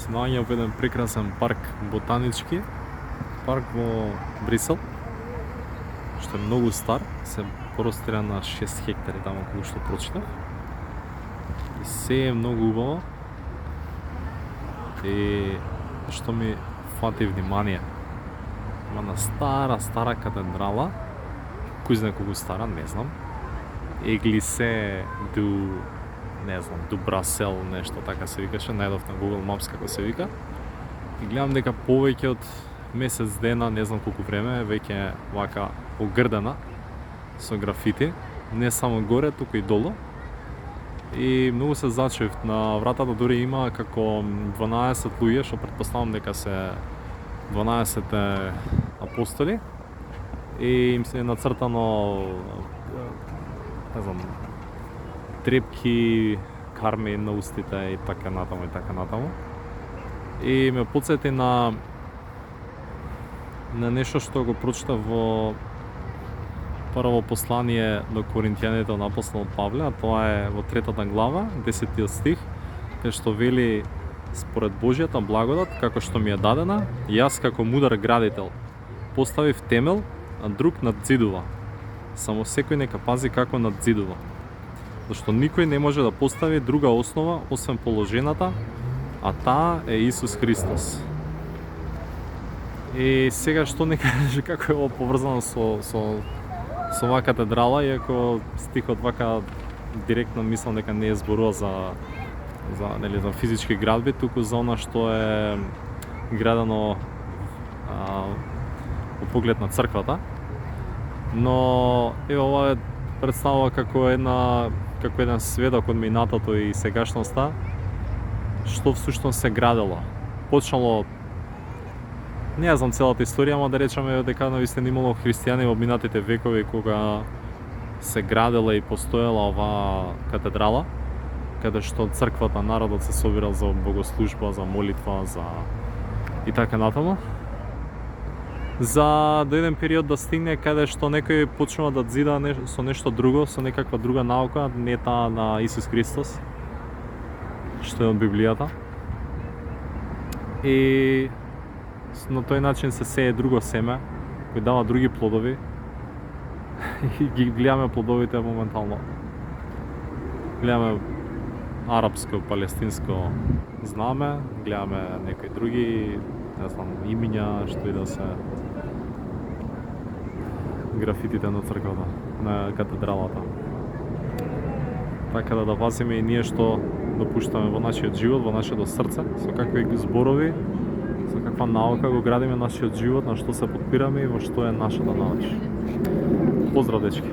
се наоѓа во еден прекрасен парк ботанички, парк во Брисел, што е многу стар, се простира на 6 хектари таму кога што прочитав. И се е многу убаво. И што ми фати внимание, има на стара катедрала, кој знае колку стара, не знам. Еглисе ду, не знам, ду Брасел, нешто така се викаше, најдов на Google Maps како се вика. И гледам дека повеќе од месец дена, не знам колку време, веќе вака огрдена со графити, не само горе, туку и долу. И многу се зачуив, на вратата дури има како 12 луѓе, што претпоставам дека се 12 апостоли. И им се е нацртано, не знам, трепки, карми на устите и така натаму и така натаму. И ме потсети на нешто што го прочитав во прво послание до Коринтијаните од апостол Павле, а тоа е во 3 глава, 10 стих, кај што вели: според Божјата благодат, како што ми е дадена, јас како мудар градител поставив темел, а друг надзидува. Само секој нека пази како надзидува. Зашто никој не може да постави друга основа освен положената, а таа е Исус Христос. И сега што не кажеш како е ово поврзано со оваа катедрала, иако стихот вака директно мислам дека не е зборува за физички градби, туку за она што е градено во поглед на црквата. Но ова е представува како еден сведок од минатото и сегашноста, што всушност се градело. Почнало, не знам целата историја, ама да речеме дека навистина имало христијани во минатите векови кога се градела и постоела оваа катедрала, каде што црквата, народот се собирал за богослужба, за молитва, и така натаму. За до еден период да стигне каде што некој почнува да дзида со нешто друго, со некаква друга наука, не таа на Исус Христос, што е од Библијата. И на тој начин се сее друго семе, кој дава други плодови и ги гледаме плодовите моментално. Гледаме арапско, палестинско знаме, гледаме некои други, не знам, имиња, што и да се графитите на црквата, на катедралата. Така да пазиме и ние што допуштаме во нашиот живот, во нашето срце, со какви зборови, со каква наука го градиме нашиот живот, на што се подпираме и во што е нашата надеж. Поздрав, дечки!